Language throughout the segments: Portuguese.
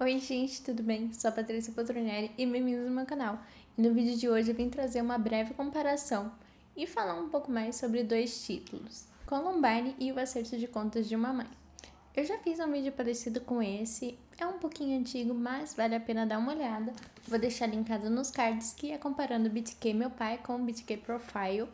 Oi gente, tudo bem? Sou a Patrícia Poltronieri e bem-vindos ao meu canal. E no vídeo de hoje eu vim trazer uma breve comparação e falar um pouco mais sobre dois títulos, Columbine e o Acerto de Contas de uma Mãe. Eu já fiz um vídeo parecido com esse, é um pouquinho antigo, mas vale a pena dar uma olhada. Vou deixar linkado nos cards, que é comparando o BTK Meu Pai com o BTK Profile.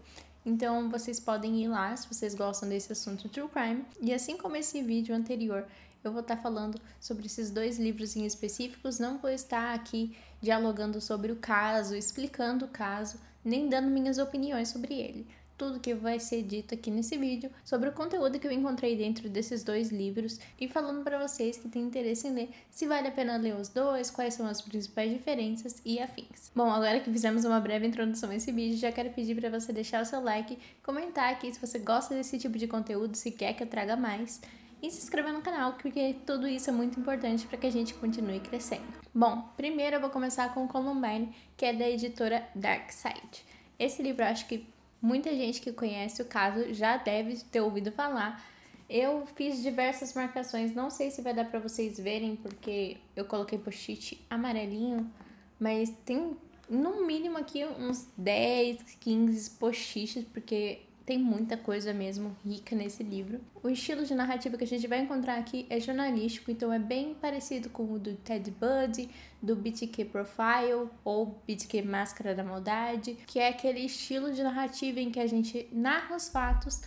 Então vocês podem ir lá se vocês gostam desse assunto True Crime. E assim como esse vídeo anterior, eu vou estar falando sobre esses dois livros em específicos. Não vou estar aqui dialogando sobre o caso, explicando o caso, nem dando minhas opiniões sobre ele. Tudo que vai ser dito aqui nesse vídeo sobre o conteúdo que eu encontrei dentro desses dois livros e falando para vocês que têm interesse em ler, se vale a pena ler os dois, quais são as principais diferenças e afins. Bom, agora que fizemos uma breve introdução a esse vídeo, já quero pedir para você deixar o seu like, comentar aqui se você gosta desse tipo de conteúdo, se quer que eu traga mais, e se inscrever no canal, porque tudo isso é muito importante para que a gente continue crescendo. Bom, primeiro eu vou começar com Columbine, que é da editora Darkside. Esse livro eu acho que muita gente que conhece o caso já deve ter ouvido falar. Eu fiz diversas marcações, não sei se vai dar para vocês verem, porque eu coloquei post-it amarelinho, mas tem no mínimo aqui uns 10, 15 post-its, porque tem muita coisa mesmo rica nesse livro. O estilo de narrativa que a gente vai encontrar aqui é jornalístico, então é bem parecido com o do Ted Bundy, do BTK Profile ou BTK Máscara da Maldade, que é aquele estilo de narrativa em que a gente narra os fatos,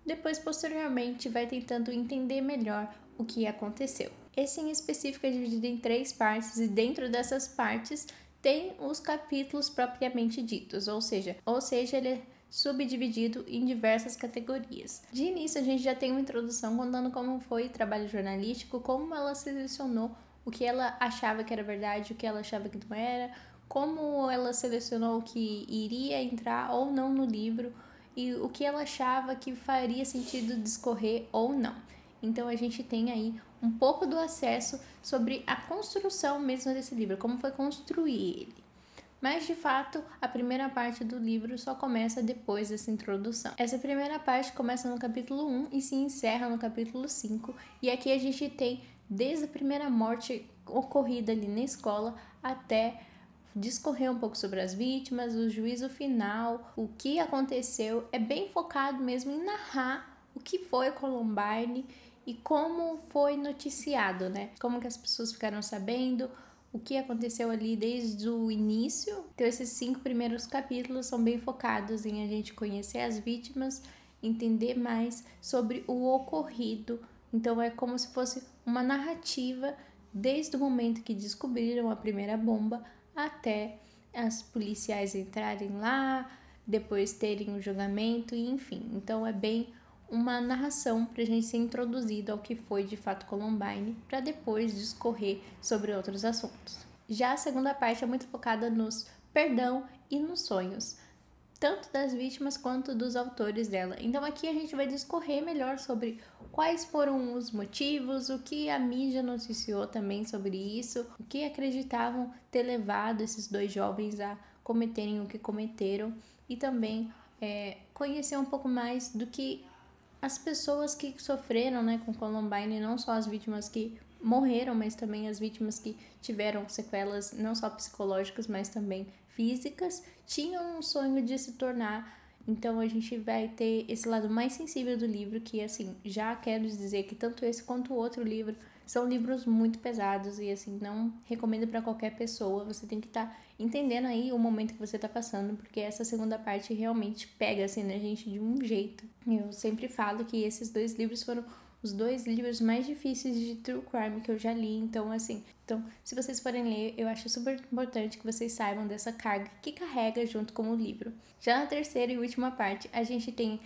depois posteriormente vai tentando entender melhor o que aconteceu. Esse em específico é dividido em 3 partes e dentro dessas partes tem os capítulos propriamente ditos, ou seja, ele é subdividido em diversas categorias. De início, a gente já tem uma introdução contando como foi o trabalho jornalístico, como ela selecionou o que ela achava que era verdade, o que ela achava que não era, como ela selecionou o que iria entrar ou não no livro e o que ela achava que faria sentido discorrer ou não. Então a gente tem aí um pouco do acesso sobre a construção mesmo desse livro, como foi construir ele. Mas, de fato, a primeira parte do livro só começa depois dessa introdução. Essa primeira parte começa no capítulo 1 e se encerra no capítulo 5. E aqui a gente tem desde a primeira morte ocorrida ali na escola até discorrer um pouco sobre as vítimas, o juízo final, o que aconteceu. É bem focado mesmo em narrar o que foi Columbine e como foi noticiado, né? Como que as pessoas ficaram sabendo, o que aconteceu ali desde o início. Então esses 5 primeiros capítulos são bem focados em a gente conhecer as vítimas, entender mais sobre o ocorrido. Então é como se fosse uma narrativa desde o momento que descobriram a primeira bomba até as policiais entrarem lá, depois terem o julgamento, enfim. Então é bem uma narração para a gente ser introduzido ao que foi de fato Columbine, para depois discorrer sobre outros assuntos. Já a segunda parte é muito focada nos perdão e nos sonhos, tanto das vítimas quanto dos autores dela. Então aqui a gente vai discorrer melhor sobre quais foram os motivos, o que a mídia noticiou também sobre isso, o que acreditavam ter levado esses dois jovens a cometerem o que cometeram e também conhecer um pouco mais do que as pessoas que sofreram, né, com Columbine, não só as vítimas que morreram, mas também as vítimas que tiveram sequelas não só psicológicas, mas também físicas, tinham um sonho de se tornar. Então a gente vai ter esse lado mais sensível do livro, que assim, já quero dizer que tanto esse quanto o outro livro são livros muito pesados e assim, não recomendo para qualquer pessoa. Você tem que estar entendendo aí o momento que você tá passando, porque essa segunda parte realmente pega assim na gente de um jeito. Eu sempre falo que esses dois livros foram os 2 livros mais difíceis de true crime que eu já li, então assim, se vocês forem ler, eu acho super importante que vocês saibam dessa carga que carrega junto com o livro. Já na terceira e última parte, a gente tem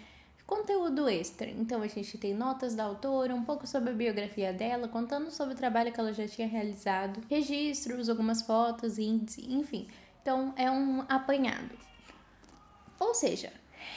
conteúdo extra, então a gente tem notas da autora, um pouco sobre a biografia dela, contando sobre o trabalho que ela já tinha realizado, registros, algumas fotos, índice, enfim. Então é um apanhado. Ou seja,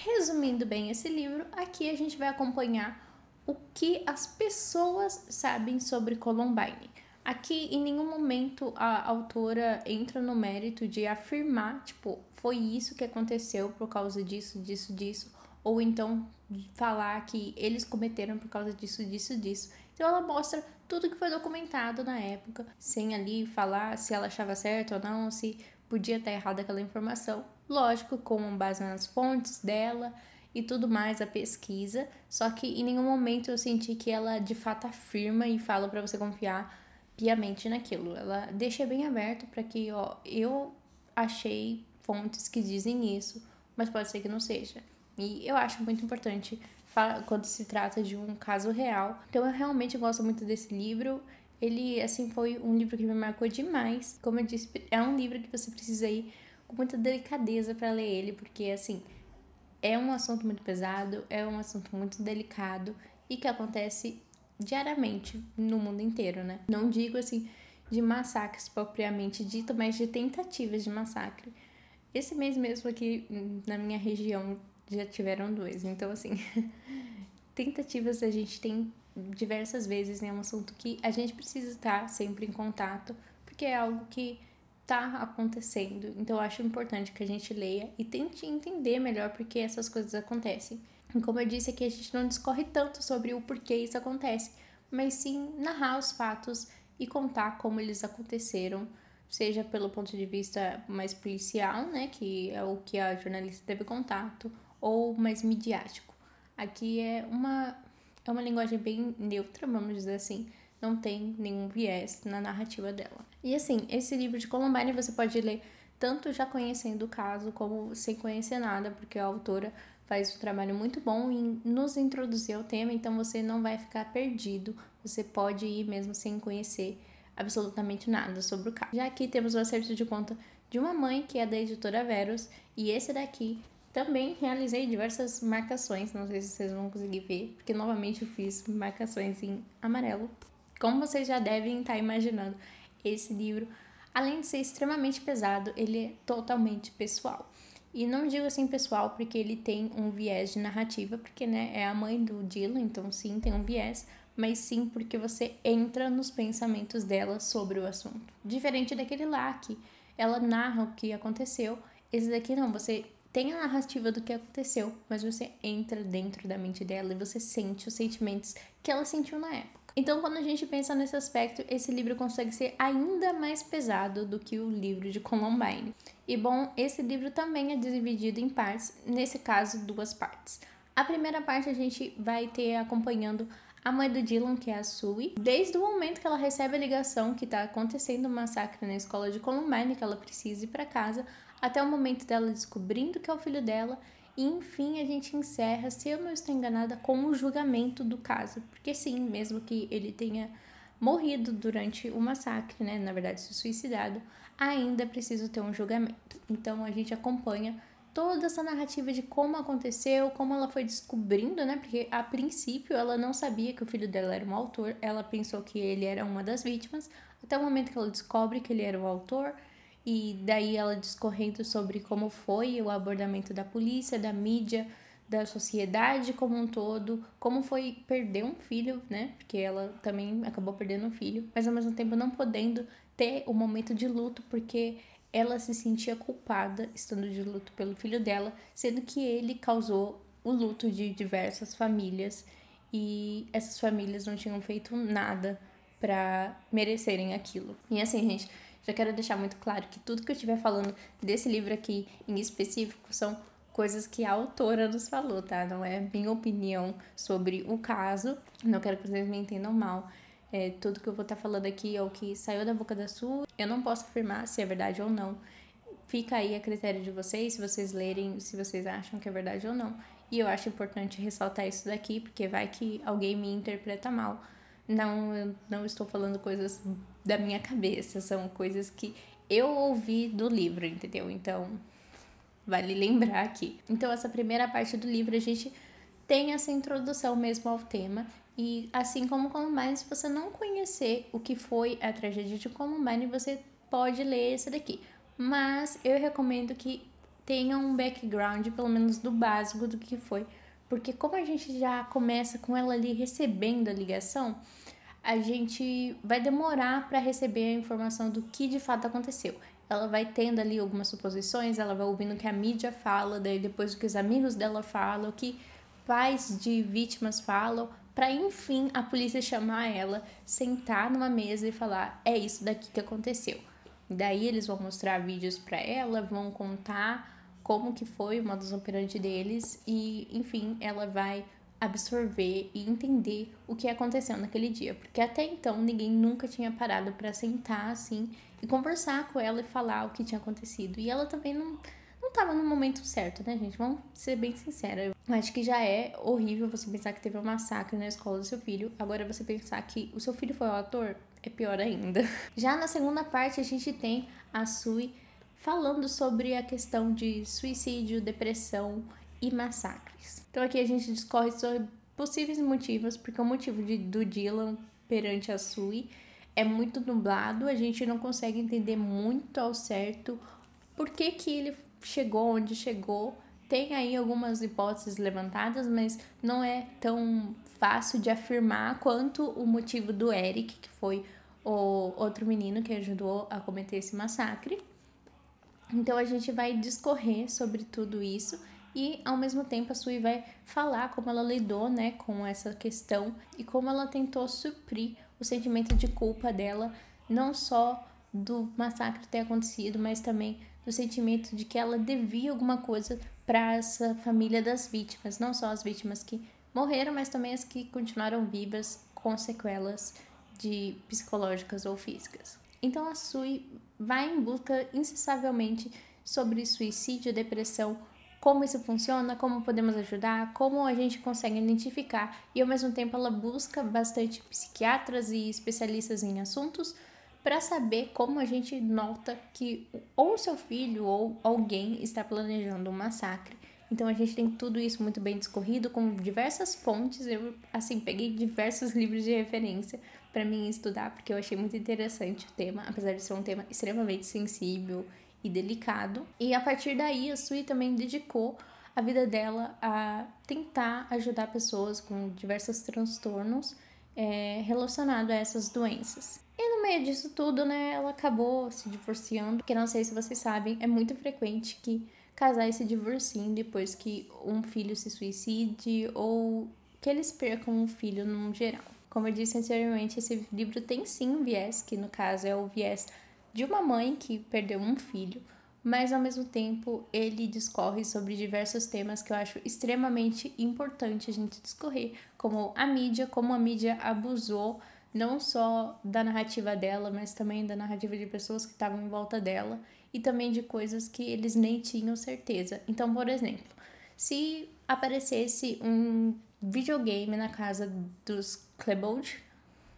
resumindo bem esse livro, aqui a gente vai acompanhar o que as pessoas sabem sobre Columbine. Aqui, em nenhum momento, a autora entra no mérito de afirmar, tipo, foi isso que aconteceu por causa disso, disso, disso, ou então falar que eles cometeram por causa disso, disso, disso. Então, ela mostra tudo que foi documentado na época, sem ali falar se ela achava certo ou não, se podia estar errada aquela informação. Lógico, com base nas fontes dela e tudo mais, a pesquisa, só que em nenhum momento eu senti que ela de fato afirma e fala para você confiar piamente naquilo. Ela deixa bem aberto para que, ó, eu achei fontes que dizem isso, mas pode ser que não seja. E eu acho muito importante quando se trata de um caso real. Então eu realmente gosto muito desse livro. Ele, assim, foi um livro que me marcou demais. Como eu disse, é um livro que você precisa ir com muita delicadeza para ler ele, porque, assim, é um assunto muito pesado, é um assunto muito delicado e que acontece diariamente no mundo inteiro, né? Não digo, assim, de massacres propriamente dito, mas de tentativas de massacre. Esse mês mesmo aqui na minha região já tiveram 2, então, assim, tentativas a gente tem diversas vezes, né? É um assunto que a gente precisa estar sempre em contato, porque é algo que tá acontecendo. Então eu acho importante que a gente leia e tente entender melhor por que essas coisas acontecem. E como eu disse aqui, a gente não discorre tanto sobre o porquê isso acontece, mas sim narrar os fatos e contar como eles aconteceram, seja pelo ponto de vista mais policial, né, que é o que a jornalista teve contato, ou mais midiático. Aqui é uma linguagem bem neutra, vamos dizer assim, não tem nenhum viés na narrativa dela. E assim, esse livro de Columbine você pode ler tanto já conhecendo o caso como sem conhecer nada, porque a autora faz um trabalho muito bom em nos introduzir ao tema, então você não vai ficar perdido, você pode ir mesmo sem conhecer absolutamente nada sobre o caso. Já aqui temos o acerto de conta de uma mãe, que é da editora Verus, e esse daqui também realizei diversas marcações, não sei se vocês vão conseguir ver, porque novamente eu fiz marcações em amarelo. Como vocês já devem estar imaginando, esse livro, além de ser extremamente pesado, ele é totalmente pessoal. E não digo assim pessoal porque ele tem um viés de narrativa, porque, né, é a mãe do Dylan, então sim, tem um viés, mas sim porque você entra nos pensamentos dela sobre o assunto. Diferente daquele lá que ela narra o que aconteceu, esse daqui não, você tem a narrativa do que aconteceu, mas você entra dentro da mente dela e você sente os sentimentos que ela sentiu na época. Então, quando a gente pensa nesse aspecto, esse livro consegue ser ainda mais pesado do que o livro de Columbine. E bom, esse livro também é dividido em partes, nesse caso, 2 partes. A primeira parte a gente vai ter acompanhando a mãe do Dylan, que é a Sue, desde o momento que ela recebe a ligação que está acontecendo um massacre na escola de Columbine, que ela precisa ir para casa, até o momento dela descobrindo que é o filho dela. E enfim, a gente encerra, se eu não estou enganada, com o julgamento do caso. Porque sim, mesmo que ele tenha morrido durante o massacre, né, na verdade se suicidado, ainda é preciso ter um julgamento. Então a gente acompanha toda essa narrativa de como aconteceu, como ela foi descobrindo, né, porque a princípio ela não sabia que o filho dela era um autor, ela pensou que ele era uma das vítimas, até o momento que ela descobre que ele era o autor. E daí ela discorrendo sobre como foi o abordamento da polícia, da mídia, da sociedade como um todo, como foi perder um filho, né? Porque ela também acabou perdendo um filho, mas ao mesmo tempo não podendo ter o momento de luto, porque ela se sentia culpada estando de luto pelo filho dela, sendo que ele causou o luto de diversas famílias e essas famílias não tinham feito nada para merecerem aquilo. E assim, gente, já quero deixar muito claro que tudo que eu estiver falando desse livro aqui em específico são coisas que a autora nos falou, tá? Não é minha opinião sobre o caso. Não quero que vocês me entendam mal. Tudo que eu vou estar falando aqui é o que saiu da boca da Sue. Eu não posso afirmar se é verdade ou não. Fica aí a critério de vocês, se vocês lerem, se vocês acham que é verdade ou não. E eu acho importante ressaltar isso daqui, porque vai que alguém me interpreta mal. Não, eu não estou falando coisas da minha cabeça, são coisas que eu ouvi do livro, entendeu? Então, vale lembrar aqui. Então, essa primeira parte do livro, a gente tem essa introdução mesmo ao tema. E assim como Columbine, se você não conhecer o que foi a tragédia de Columbine, você pode ler esse daqui. Mas eu recomendo que tenha um background, pelo menos do básico do que foi. Porque como a gente já começa com ela ali recebendo a ligação, a gente vai demorar para receber a informação do que de fato aconteceu. Ela vai tendo ali algumas suposições, ela vai ouvindo o que a mídia fala, daí depois o que os amigos dela falam, o que pais de vítimas falam, para enfim a polícia chamar ela, sentar numa mesa e falar: é isso daqui que aconteceu. Daí eles vão mostrar vídeos para ela, vão contar como que foi o modus operandi deles e, enfim, ela vai absorver e entender o que aconteceu naquele dia, porque até então ninguém nunca tinha parado para sentar assim e conversar com ela e falar o que tinha acontecido. E ela também não tava no momento certo, né, gente? Vamos ser bem sinceros. Eu acho que já é horrível você pensar que teve um massacre na escola do seu filho. Agora você pensar que o seu filho foi o autor, é pior ainda. Já na segunda parte a gente tem a Sui falando sobre a questão de suicídio, depressão e massacres. Então aqui a gente discorre sobre possíveis motivos, porque o motivo do Dylan perante a Sui é muito nublado, a gente não consegue entender muito ao certo por que ele chegou onde chegou. Tem aí algumas hipóteses levantadas, mas não é tão fácil de afirmar quanto o motivo do Eric, que foi o outro menino que ajudou a cometer esse massacre. Então a gente vai discorrer sobre tudo isso e ao mesmo tempo a Sui vai falar como ela lidou, né, com essa questão e como ela tentou suprir o sentimento de culpa dela, não só do massacre ter acontecido, mas também do sentimento de que ela devia alguma coisa para essa família das vítimas, não só as vítimas que morreram, mas também as que continuaram vivas com sequelas de psicológicas ou físicas. Então a Sui vai em busca incessavelmente sobre suicídio, depressão, como isso funciona, como podemos ajudar, como a gente consegue identificar, e ao mesmo tempo ela busca bastante psiquiatras e especialistas em assuntos para saber como a gente nota que ou seu filho ou alguém está planejando um massacre. Então a gente tem tudo isso muito bem discorrido com diversas fontes. Eu, assim, peguei diversos livros de referência para mim estudar, porque eu achei muito interessante o tema, apesar de ser um tema extremamente sensível e delicado. E a partir daí a Sui também dedicou a vida dela a tentar ajudar pessoas com diversos transtornos relacionados a essas doenças. E no meio disso tudo, né, ela acabou se divorciando, porque não sei se vocês sabem, é muito frequente que casais se divorciem depois que um filho se suicide ou que eles percam um filho no geral. Como eu disse anteriormente, esse livro tem sim um viés, que no caso é o viés de uma mãe que perdeu um filho, mas ao mesmo tempo ele discorre sobre diversos temas que eu acho extremamente importante a gente discorrer, como a mídia abusou não só da narrativa dela, mas também da narrativa de pessoas que estavam em volta dela e também de coisas que eles nem tinham certeza. Então, por exemplo, se aparecesse um videogame na casa dos Klebold,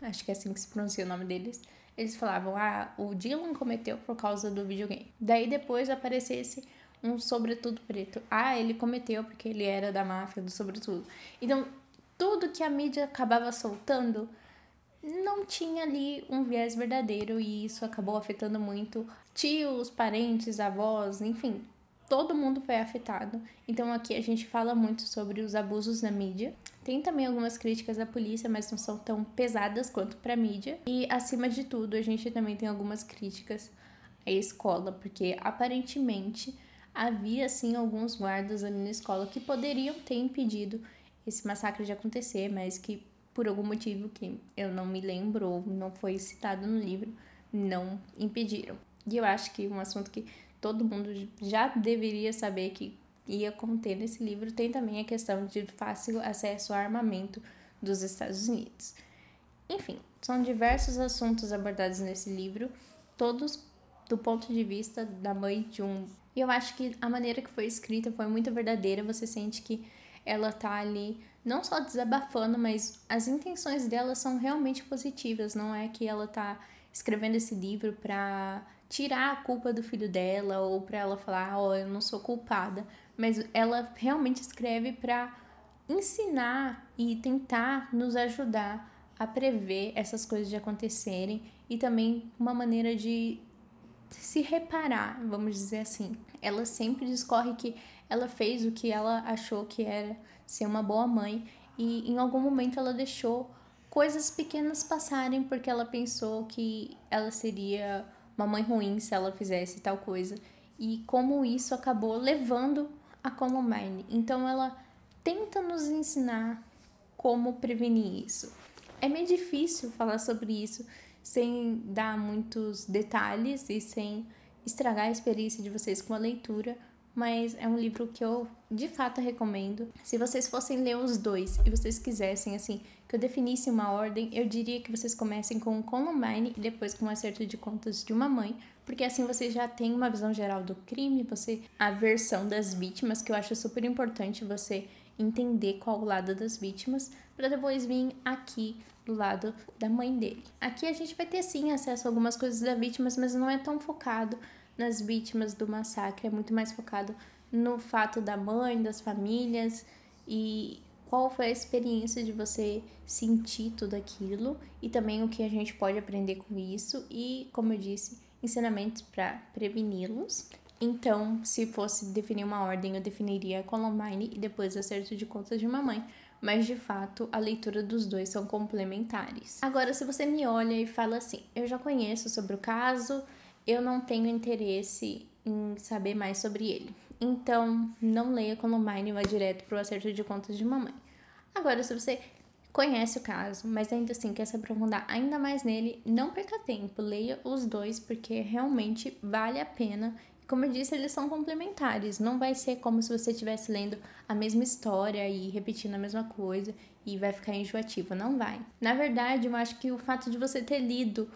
acho que é assim que se pronuncia o nome deles, eles falavam: ah, o Dylan cometeu por causa do videogame. Daí depois aparecesse um sobretudo preto: ah, ele cometeu porque ele era da máfia do sobretudo. Então, tudo que a mídia acabava soltando não tinha ali um viés verdadeiro, e isso acabou afetando muito tios, parentes, avós, enfim, todo mundo foi afetado. Então aqui a gente fala muito sobre os abusos na mídia. Tem também algumas críticas à polícia, mas não são tão pesadas quanto para a mídia. E acima de tudo, a gente também tem algumas críticas à escola, porque aparentemente havia sim alguns guardas ali na escola que poderiam ter impedido esse massacre de acontecer, mas que por algum motivo que eu não me lembro ou não foi citado no livro, não impediram. E eu acho que um assunto que todo mundo já deveria saber que ia conter nesse livro tem também a questão de fácil acesso ao armamento dos Estados Unidos. Enfim, são diversos assuntos abordados nesse livro, todos do ponto de vista da mãe de um. E eu acho que a maneira que foi escrita foi muito verdadeira, você sente que ela tá ali não só desabafando, mas as intenções dela são realmente positivas, não é que ela tá escrevendo esse livro pra tirar a culpa do filho dela ou pra ela falar, ó, eu não sou culpada, mas ela realmente escreve pra ensinar e tentar nos ajudar a prever essas coisas de acontecerem e também uma maneira de se reparar, vamos dizer assim. Ela sempre discorre que ela fez o que ela achou que era ser uma boa mãe e em algum momento ela deixou coisas pequenas passarem porque ela pensou que ela seria uma mãe ruim se ela fizesse tal coisa, e como isso acabou levando a Columbine. Então ela tenta nos ensinar como prevenir isso. É meio difícil falar sobre isso sem dar muitos detalhes e sem estragar a experiência de vocês com a leitura, mas é um livro que eu de fato recomendo. Se vocês fossem ler os dois e vocês quisessem, assim, que eu definisse uma ordem, eu diria que vocês comecem com Columbine e depois com o Acerto de Contas de uma Mãe, porque assim você já tem uma visão geral do crime, a versão das vítimas, que eu acho super importante você entender qual o lado das vítimas, para depois vir aqui do lado da mãe dele. Aqui a gente vai ter sim acesso a algumas coisas das vítimas, mas não é tão focado nas vítimas do massacre, é muito mais focado no fato da mãe, das famílias e qual foi a experiência de você sentir tudo aquilo e também o que a gente pode aprender com isso e, como eu disse, ensinamentos para preveni-los. Então, se fosse definir uma ordem, eu definiria Columbine e depois Acerto de Contas de uma Mãe, mas de fato a leitura dos dois são complementares. Agora, se você me olha e fala assim, eu já conheço sobre o caso, eu não tenho interesse em saber mais sobre ele. Então, não leia Columbine e vá direto para o Acerto de Contas de uma Mãe. Agora, se você conhece o caso, mas ainda assim quer se aprofundar ainda mais nele, não perca tempo, leia os dois, porque realmente vale a pena. Como eu disse, eles são complementares, não vai ser como se você estivesse lendo a mesma história e repetindo a mesma coisa e vai ficar enjoativo, não vai. Na verdade, eu acho que o fato de você ter lido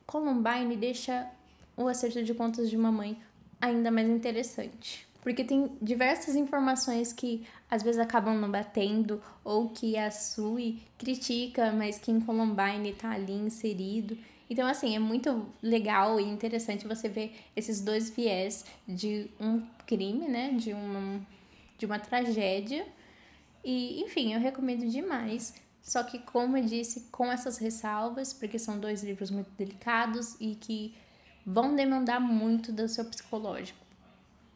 Columbine deixa o Acerto de Contas de uma Mãe ainda mais interessante. Porque tem diversas informações que às vezes acabam não batendo, ou que a Sue critica, mas que em Columbine tá ali inserido. Então, assim, é muito legal e interessante você ver esses dois viés de um crime, né? De uma tragédia. E, enfim, eu recomendo demais. Só que, como eu disse, com essas ressalvas, porque são dois livros muito delicados e que vão demandar muito do seu psicológico.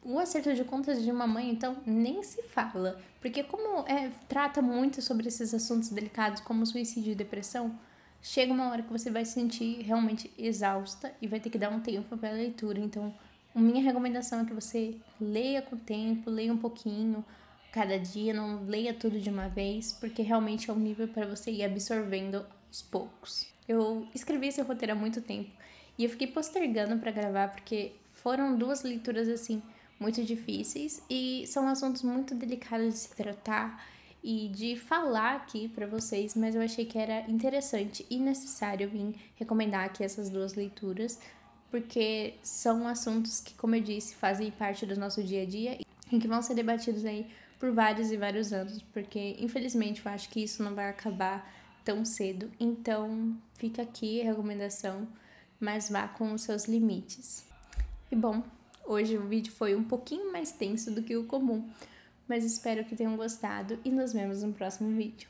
O Acerto de Contas de uma Mãe, então, nem se fala. Porque como trata muito sobre esses assuntos delicados, como suicídio e depressão, chega uma hora que você vai se sentir realmente exausta e vai ter que dar um tempo para a leitura. Então, a minha recomendação é que você leia com o tempo, leia um pouquinho cada dia, não leia tudo de uma vez, porque realmente é um nível para você ir absorvendo aos poucos. Eu escrevi esse roteiro há muito tempo e eu fiquei postergando para gravar porque foram duas leituras assim muito difíceis e são assuntos muito delicados de se tratar e de falar aqui para vocês, mas eu achei que era interessante e necessário vir recomendar aqui essas duas leituras, porque são assuntos que, como eu disse, fazem parte do nosso dia a dia e que vão ser debatidos aí por vários e vários anos, porque infelizmente eu acho que isso não vai acabar tão cedo. Então fica aqui a recomendação, mas vá com os seus limites. E bom, hoje o vídeo foi um pouquinho mais tenso do que o comum, mas espero que tenham gostado e nos vemos no próximo vídeo.